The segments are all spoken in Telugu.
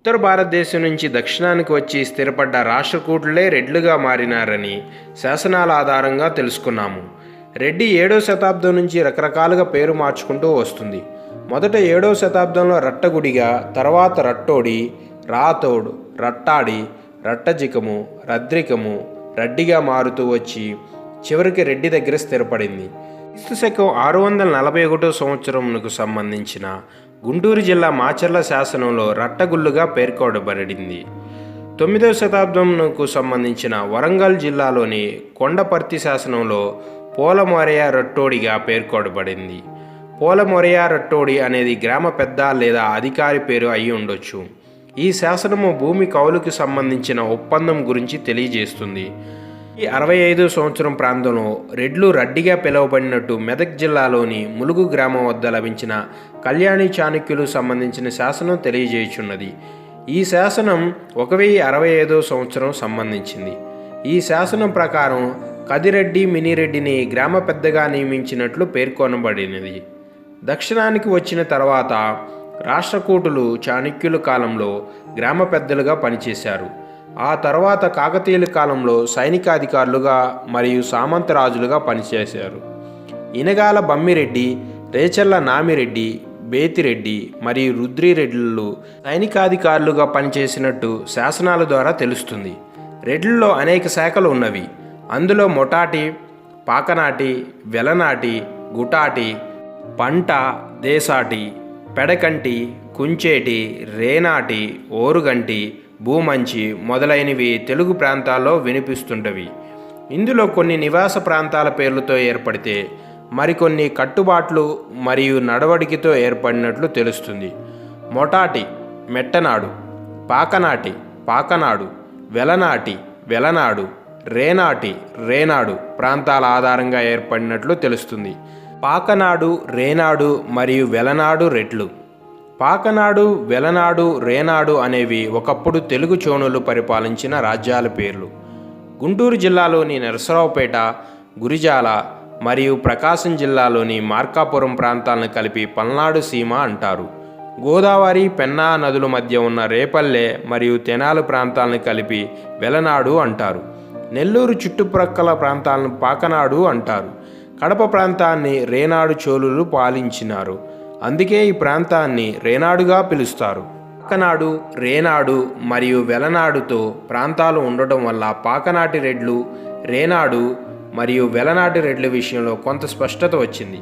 ఉత్తర భారతదేశం నుంచి దక్షిణానికి వచ్చి స్థిరపడ్డ రాష్ట్రకూటులే రెడ్లుగా మారినారని శాసనాల ఆధారంగా తెలుసుకున్నాము. రెడ్డి 7వ శతాబ్దం నుంచి రకరకాలుగా పేరు మార్చుకుంటూ వస్తుంది. మొదట 7వ శతాబ్దంలో రట్టగుడిగా, తర్వాత రట్టోడి, రాతోడ్, రట్టాడి, రట్టజికము, రద్రికము, రడ్డిగా మారుతూ వచ్చి చివరికి రెడ్డి దగ్గర స్థిరపడింది. క్రీస్తుశకం 641 సంవత్సరంకు సంబంధించిన గుంటూరు జిల్లా మాచర్ల శాసనంలో రట్టగుళ్ళుగా పేర్కొనబడింది. 9వ శతాబ్దంకు సంబంధించిన వరంగల్ జిల్లాలోని కొండపర్తి శాసనంలో పోలమొరయ రట్టోడిగా పేర్కొనబడింది. పోలమొరయ రట్టోడి అనేది గ్రామ పెద్ద లేదా అధికారి పేరు అయి ఉండొచ్చు. ఈ శాసనము భూమి కౌలుకి సంబంధించిన ఒప్పందం గురించి తెలియజేస్తుంది. ఈ 65 సంవత్సరం ప్రాంతంలో రెడ్లు రడ్డిగా పిలువబడినట్టు మెదక్ జిల్లాలోని ములుగు గ్రామం వద్ద లభించిన కళ్యాణి చాణక్యులు సంబంధించిన శాసనం తెలియజేయుచున్నది. ఈ శాసనం 1065 సంవత్సరం సంబంధించింది. ఈ శాసనం ప్రకారం కదిరెడ్డి మినిరెడ్డిని గ్రామ పెద్దగా నియమించినట్లు పేర్కొనబడినది. దక్షిణానికి వచ్చిన తర్వాత రాష్ట్రకూటులు చాణక్యుల కాలంలో గ్రామ పెద్దలుగా పనిచేశారు. ఆ తర్వాత కాకతీయుల కాలంలో సైనికాధికారులుగా మరియు సామంతరాజులుగా పనిచేశారు. ఇనగాల బమ్మిరెడ్డి, రేచర్ల నామిరెడ్డి, బేతిరెడ్డి మరియు రుద్రిరెడ్లు సైనికాధికారులుగా పనిచేసినట్టు శాసనాల ద్వారా తెలుస్తుంది. రెడ్లలో అనేక శాఖలు ఉన్నవి. అందులో మొటాటి, పాకనాటి, వెలనాటి, గుటాటి, పంట, దేశాటి, పెడకంటి, కుంచేటి, రేనాటి, ఓరుగంటి, భూమంచి మొదలైనవి తెలుగు ప్రాంతాల్లో వినిపిస్తుంటవి. ఇందులో కొన్ని నివాస ప్రాంతాల పేర్లతో ఏర్పడితే మరికొన్ని కట్టుబాట్లు మరియు నడవడికతో ఏర్పడినట్లు తెలుస్తుంది. మొటాటి మెట్టనాడు, పాకనాటి పాకనాడు, వెలనాటి వెలనాడు, రేనాటి రేనాడు ప్రాంతాల ఆధారంగా ఏర్పడినట్లు తెలుస్తుంది. పాకనాడు, రేనాడు మరియు వెలనాడు రెడ్లు. పాకనాడు, వెలనాడు, రేనాడు అనేవి ఒకప్పుడు తెలుగు చోళులు పరిపాలించిన రాజ్యాల పేర్లు. గుంటూరు జిల్లాలోని నరసరావుపేట, గురిజాల మరియు ప్రకాశం జిల్లాలోని మార్కాపురం ప్రాంతాలను కలిపి పల్నాడు సీమ అంటారు. గోదావరి, పెన్నా నదుల మధ్య ఉన్న రేపల్లె మరియు తెనాలి ప్రాంతాలను కలిపి వెలనాడు అంటారు. నెల్లూరు చుట్టుప్రక్కల ప్రాంతాలను పాకనాడు అంటారు. కడప ప్రాంతాన్ని రేనాడు చోళులు పాలించినారు. అందుకే ఈ ప్రాంతాన్ని రేనాడుగా పిలుస్తారు. పాకనాడు, రేనాడు మరియు వెలనాడుతో ప్రాంతాలు ఉండటం వల్ల పాకనాటి రెడ్లు, రేనాడు మరియు వెలనాటి రెడ్ల విషయంలో కొంత స్పష్టత వచ్చింది.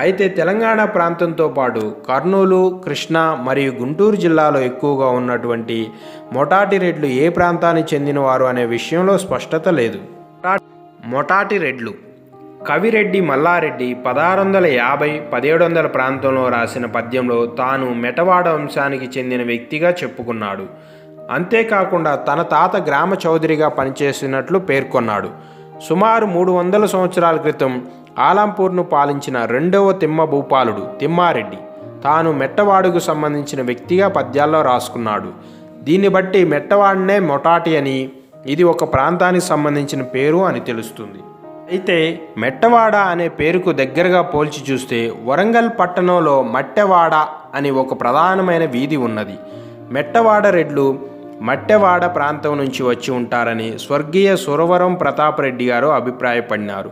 అయితే తెలంగాణ ప్రాంతంతో పాటు కర్నూలు, కృష్ణా మరియు గుంటూరు జిల్లాలో ఎక్కువగా ఉన్నటువంటి మొటాటి రెడ్లు ఏ ప్రాంతానికి చెందినవారు అనే విషయంలో స్పష్టత లేదు. మొటాటి రెడ్లు. కవిరెడ్డి మల్లారెడ్డి 1650-1700 ప్రాంతంలో రాసిన పద్యంలో తాను మెటవాడ వంశానికి చెందిన వ్యక్తిగా చెప్పుకున్నాడు. అంతేకాకుండా తన తాత గ్రామ చౌదరిగా పనిచేసినట్లు పేర్కొన్నాడు. సుమారు 300 సంవత్సరాల క్రితం ఆలంపూర్ను పాలించిన 2వ తిమ్మ భూపాలుడు తిమ్మారెడ్డి తాను మెట్టవాడుకు సంబంధించిన వ్యక్తిగా పద్యాల్లో రాసుకున్నాడు. దీన్ని బట్టి మెట్టవాడనే మొటాటి అని, ఇది ఒక ప్రాంతానికి సంబంధించిన పేరు అని తెలుస్తుంది. అయితే మెట్టవాడ అనే పేరుకు దగ్గరగా పోల్చి చూస్తే వరంగల్ పట్టణంలో మట్టెవాడ అని ఒక ప్రధానమైన వీధి ఉన్నది. మెట్టవాడ రెడ్లు మట్టెవాడ ప్రాంతం నుంచి వచ్చి ఉంటారని స్వర్గీయ సురవరం ప్రతాపరెడ్డి గారు అభిప్రాయపడినారు.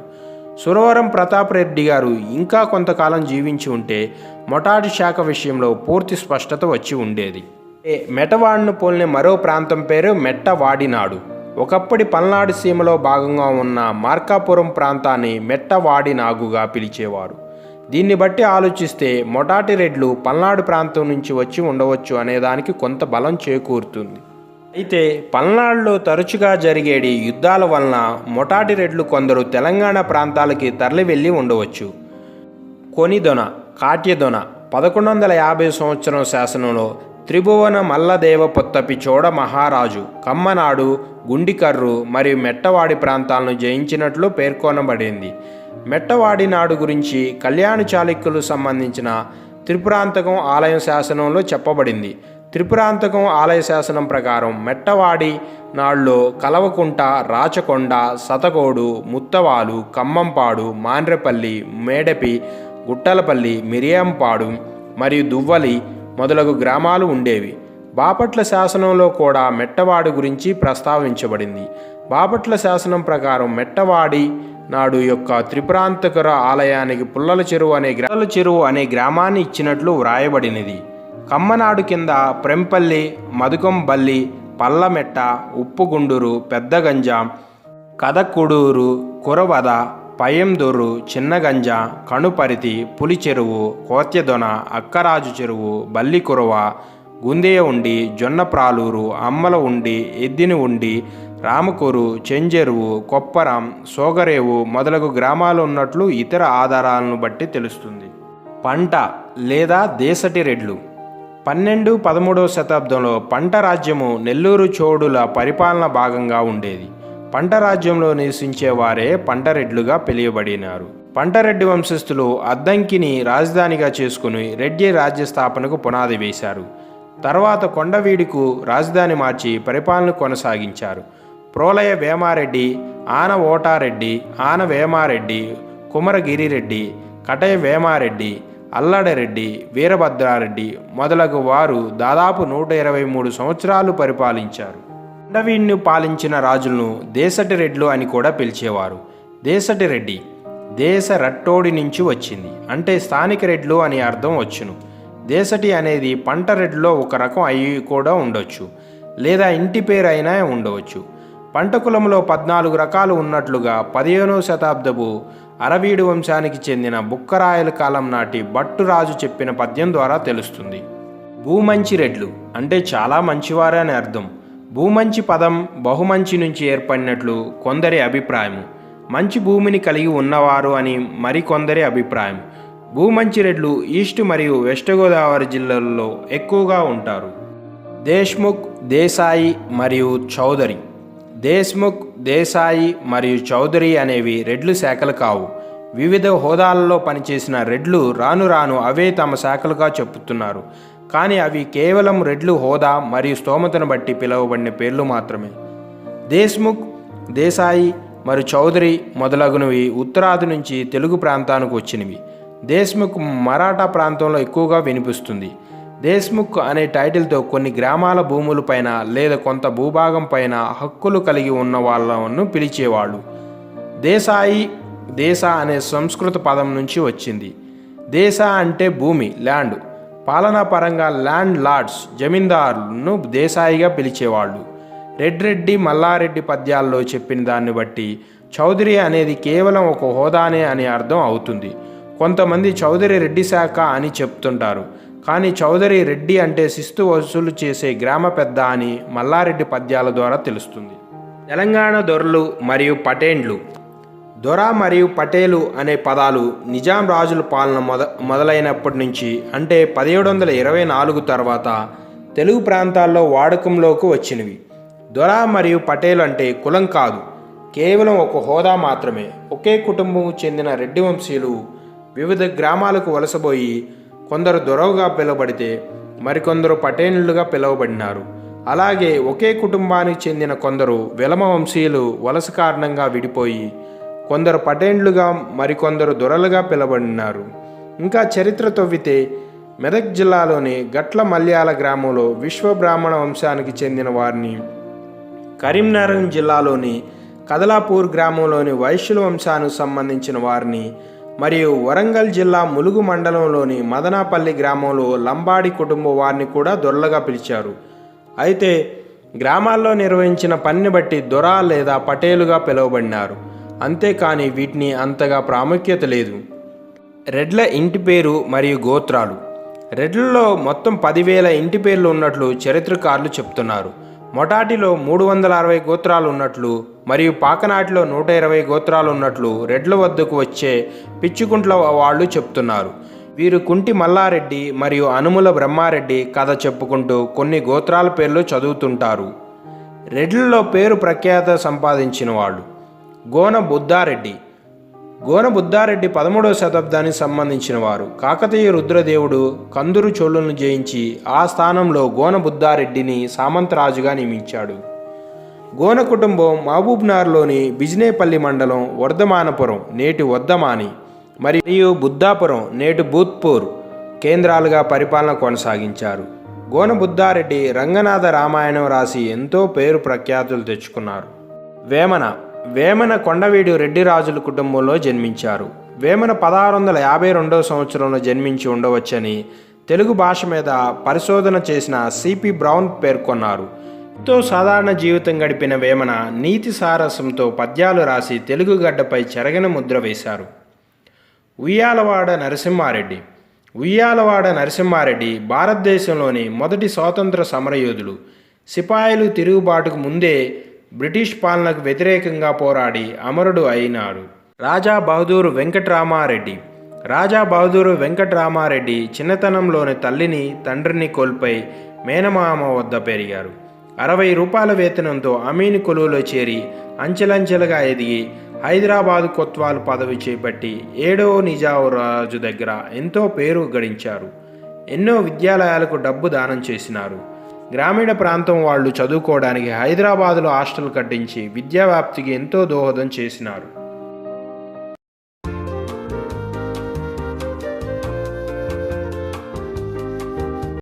సురవరం ప్రతాపరెడ్డి గారు ఇంకా కొంతకాలం జీవించి ఉంటే మొటాటి శాఖ విషయంలో పూర్తి స్పష్టత వచ్చి ఉండేది. మెటవాడను పోలిన మరో ప్రాంతం పేరు మెట్టవాడినాడు. ఒకప్పటి పల్నాడు సీమలో భాగంగా ఉన్న మార్కాపురం ప్రాంతాన్ని మెట్టవాడినాగుగా పిలిచేవారు. దీన్ని బట్టి ఆలోచిస్తే మొటాటి రెడ్లు పల్నాడు ప్రాంతం నుంచి వచ్చి ఉండవచ్చు అనేదానికి కొంత బలం చేకూరుతుంది. అయితే పల్నాడులో తరచుగా జరిగేటి యుద్ధాల వలన మొటాటి రెడ్లు కొందరు తెలంగాణ ప్రాంతాలకి తరలి వెళ్ళి ఉండవచ్చు. కొనిదొన, కాట్యదొన 1150 సంవత్సరం శాసనంలో త్రిభువన మల్లదేవ పొత్తపి చోడ మహారాజు కమ్మనాడు, గుండికర్రు మరియు మెట్టవాడి ప్రాంతాలను జయించినట్లు పేర్కొనబడింది. మెట్టవాడి నాడు గురించి కళ్యాణ చాళుక్యులు సంబంధించిన త్రిపురాంతకం ఆలయం శాసనంలో చెప్పబడింది. త్రిపురాంతకం ఆలయ శాసనం ప్రకారం మెట్టవాడి నాడులో కలవకుంట, రాచకొండ, సతకోడు, ముత్తవాలు, ఖమ్మంపాడు, మాండ్రెపల్లి, మేడపి, గుట్టలపల్లి, మిరియంపాడు మరియు దువ్వలి మొదలగు గ్రామాలు ఉండేవి. బాపట్ల శాసనంలో కూడా మెట్టవాడి గురించి ప్రస్తావించబడింది. బాపట్ల శాసనం ప్రకారం మెట్టవాడి నాడు యొక్క త్రిపురాంతకర ఆలయానికి పుల్లల చెరువు అనే గ్రామాన్ని ఇచ్చినట్లు వ్రాయబడినది. కమ్మనాడు కింద ప్రెంపల్లి, మదుకంబల్లి, పల్లమెట్ట, ఉప్పుగుండూరు, పెద్దగంజాం, కదకుడూరు, కురవద, పయందొర్రు, చిన్నగంజ, కణుపరితి, పులిచెరువు, కోత్యదొన, అక్కరాజు చెరువు, బల్లికురవ, గుందేయ ఉండి, జొన్నప్రాలూరు, అమ్మల ఉండి, ఎద్దిని ఉండి, రామకూరు, చెంజెరువు, కొప్పరం, సోగరేవు మొదలగు గ్రామాలు ఉన్నట్లు ఇతర ఆధారాలను బట్టి తెలుస్తుంది. పంట లేదా దేశటి రెడ్లు. 12-13వ శతాబ్దంలో పంట రాజ్యము నెల్లూరు చోడుల పరిపాలన భాగంగా ఉండేది. పంట రాజ్యంలో నివసించేవారే పంటరెడ్లుగా పిలువబడినారు. పంటరెడ్డి వంశస్థులు అద్దంకిని రాజధానిగా చేసుకుని రెడ్డి రాజ్య స్థాపనకు పునాది వేశారు. తర్వాత కొండవీడుకు రాజధాని మార్చి పరిపాలన కొనసాగించారు. ప్రోలయ వేమారెడ్డి, ఆన ఓటారెడ్డి, ఆన వేమారెడ్డి, కుమరగిరిరెడ్డి, కటయ వేమారెడ్డి, అల్లడరెడ్డి, వీరభద్రారెడ్డి మొదలగు వారు దాదాపు 123 సంవత్సరాలు పరిపాలించారు. కొండవీడును పాలించిన రాజులను దేశటి రెడ్లు అని కూడా పిలిచేవారు. దేశటి రెడ్డి దేశ రట్టోడి నుంచి వచ్చింది, అంటే స్థానిక రెడ్లు అని అర్థం వచ్చును. దేశటి అనేది పంట రెడ్లో ఒక రకం అయి కూడా ఉండొచ్చు, లేదా ఇంటి పేరు అయినా ఉండవచ్చు. పంట కులంలో 14 రకాలు ఉన్నట్లుగా 15వ శతాబ్దపు అరవీడు వంశానికి చెందిన బుక్కరాయల కాలం నాటి భట్టురాజు చెప్పిన పద్యం ద్వారా తెలుస్తుంది. భూమంచి రెడ్లు అంటే చాలా మంచివారు అని అర్థం. భూమంచి పదం బహుమంచి నుంచి ఏర్పడినట్లు కొందరి అభిప్రాయం. మంచి భూమిని కలిగి ఉన్నవారు అని మరికొందరి అభిప్రాయం. భూమంచి రెడ్లు ఈస్ట్ మరియు వెస్ట్ గోదావరి జిల్లాల్లో ఎక్కువగా ఉంటారు. దేశ్ముఖ్, దేశాయి మరియు చౌదరి. దేశ్ముఖ్, దేశాయి మరియు చౌదరి అనేవి రెడ్లు శాఖలు కావు. వివిధ హోదాలలో పనిచేసిన రెడ్లు రాను రాను అవే తమ శాఖలుగా చెప్పుతున్నారు. కానీ అవి కేవలం రెడ్లు హోదా మరియు స్తోమతను బట్టి పిలువబడిన పేర్లు మాత్రమే. దేశ్ముఖ్, దేశాయి మరియు చౌదరి మొదలగునవి ఉత్తరాది నుంచి తెలుగు ప్రాంతానికి వచ్చినవి. దేశ్ముఖ్ మరాఠా ప్రాంతంలో ఎక్కువగా వినిపిస్తుంది. దేశ్ముఖ్ అనే టైటిల్తో కొన్ని గ్రామాల భూములపైన లేదా కొంత భూభాగం పైన హక్కులు కలిగి ఉన్న వాళ్ళను పిలిచేవాళ్ళు. దేశాయి దేశ అనే సంస్కృత పదం నుంచి వచ్చింది. దేశ అంటే భూమి, ల్యాండ్. పాలనా పరంగా ల్యాండ్ లార్డ్స్, జమీందారులను దేశాయిగా పిలిచేవాళ్ళు. రెడ్డి, మల్లారెడ్డి పద్యాల్లో చెప్పిన దాన్ని బట్టి చౌదరి అనేది కేవలం ఒక హోదానే అని అర్థం అవుతుంది. కొంతమంది చౌదరి రెడ్డి శాఖ అని చెప్తుంటారు. కానీ చౌదరి రెడ్డి అంటే శిస్తు వసూలు చేసే గ్రామ పెద్ద అని మల్లారెడ్డి పద్యాల ద్వారా తెలుస్తుంది. తెలంగాణ దొరలు మరియు పటేండ్లు. దొర మరియు పటేలు అనే పదాలు నిజాం రాజుల పాలన మొదలైనప్పటి నుంచి, అంటే 1724 తర్వాత తెలుగు ప్రాంతాల్లో వాడకంలోకి వచ్చినవి. దొర మరియు పటేలు అంటే కులం కాదు, కేవలం ఒక హోదా మాత్రమే. ఒకే కుటుంబం చెందిన రెడ్డి వంశీయులు వివిధ గ్రామాలకు వలసపోయి కొందరు దొరవుగా పిలువబడితే మరికొందరు పటేనులుగా పిలువబడినారు. అలాగే ఒకే కుటుంబానికి చెందిన కొందరు వెలమ వంశీయులు వలస కారణంగా విడిపోయి కొందరు పటేండ్లుగా మరికొందరు దొరలుగా పిలువబడినారు. ఇంకా చరిత్ర తవ్వితే మెదక్ జిల్లాలోని గట్ల మల్యాల గ్రామంలో విశ్వబ్రాహ్మణ వంశానికి చెందిన వారిని, కరీంనగర్ జిల్లాలోని కదలాపూర్ గ్రామంలోని వైశ్యుల వంశానికి సంబంధించిన వారిని, మరియు వరంగల్ జిల్లా ములుగు మండలంలోని మదనాపల్లి గ్రామంలో లంబాడి కుటుంబం వారిని కూడా దొరలుగా పిలిచారు. అయితే గ్రామాల్లో నిర్వహించిన పనిని బట్టి దొర లేదా పటేలుగా పిలువబడినారు. అంతేకాని వీటిని అంతగా ప్రాముఖ్యత లేదు. రెడ్ల ఇంటి పేరు మరియు గోత్రాలు. రెడ్లలో మొత్తం 10,000 ఇంటి పేర్లు ఉన్నట్లు చరిత్రకారులు చెప్తున్నారు. మొటాటిలో 360 గోత్రాలు ఉన్నట్లు మరియు పాకనాటిలో 120 గోత్రాలు ఉన్నట్లు రెడ్ల వద్దకు వచ్చే పిచ్చుకుంట్ల వాళ్ళు చెప్తున్నారు. వీరు కుంటి మల్లారెడ్డి మరియు అనుముల బ్రహ్మారెడ్డి కథ చెప్పుకుంటూ కొన్ని గోత్రాల పేర్లు చదువుతుంటారు. రెడ్లలో పేరు ప్రఖ్యాత సంపాదించిన వాళ్ళు. గోన బుద్ధారెడ్డి. గోన బుద్ధారెడ్డి 13వ శతాబ్దానికి సంబంధించిన వారు. కాకతీయ రుద్రదేవుడు కందురు చోళులను జయించి ఆ స్థానంలో గోన బుద్ధారెడ్డిని సామంతరాజుగా నియమించాడు. గోన కుటుంబం మహబూబ్నగర్లోని బిజినేపల్లి మండలం వర్ధమానపురం నేటి వద్దమాని మరియు బుద్ధాపురం నేటి భూత్పూర్ కేంద్రాలుగా పరిపాలన కొనసాగించారు. గోనబుద్ధారెడ్డి రంగనాథ రామాయణం రాసి ఎంతో పేరు ప్రఖ్యాతులు తెచ్చుకున్నారు. వేమన కొండవీడు రెడ్డి రాజుల కుటుంబంలో జన్మించారు. వేమన 1652 సంవత్సరంలో జన్మించి ఉండవచ్చని తెలుగు భాష మీద పరిశోధన చేసిన సిపి బ్రౌన్ పేర్కొన్నారు. ఎంతో సాధారణ జీవితం గడిపిన వేమన నీతి సారసంతో పద్యాలు రాసి తెలుగు గడ్డపై చెరగని ముద్ర వేశారు. ఉయ్యాలవాడ నరసింహారెడ్డి భారతదేశంలోని మొదటి స్వాతంత్ర సమరయోధులు. సిపాయిలు తిరుగుబాటుకు ముందే బ్రిటిష్ పాలనకు వ్యతిరేకంగా పోరాడి అమరుడు అయినాడు. రాజా బహదూరు వెంకటరామారెడ్డి చిన్నతనంలోని తల్లిని తండ్రిని కోల్పోయి మేనమామ వద్ద పెరిగారు. 60 రూపాయల వేతనంతో అమీని కొలువులో చేరి అంచెలంచెలుగా ఎదిగి హైదరాబాదు కొత్వాల్ పదవి చేపట్టి 7వ నిజాంరాజు దగ్గర ఎంతో పేరు గడించారు. ఎన్నో విద్యాలయాలకు డబ్బు దానం చేసినారు. గ్రామీణ ప్రాంతం వాళ్ళు చదువుకోవడానికి హైదరాబాదులో హాస్టల్ కట్టించి విద్యావ్యాప్తికి ఎంతో దోహదం చేసినారు.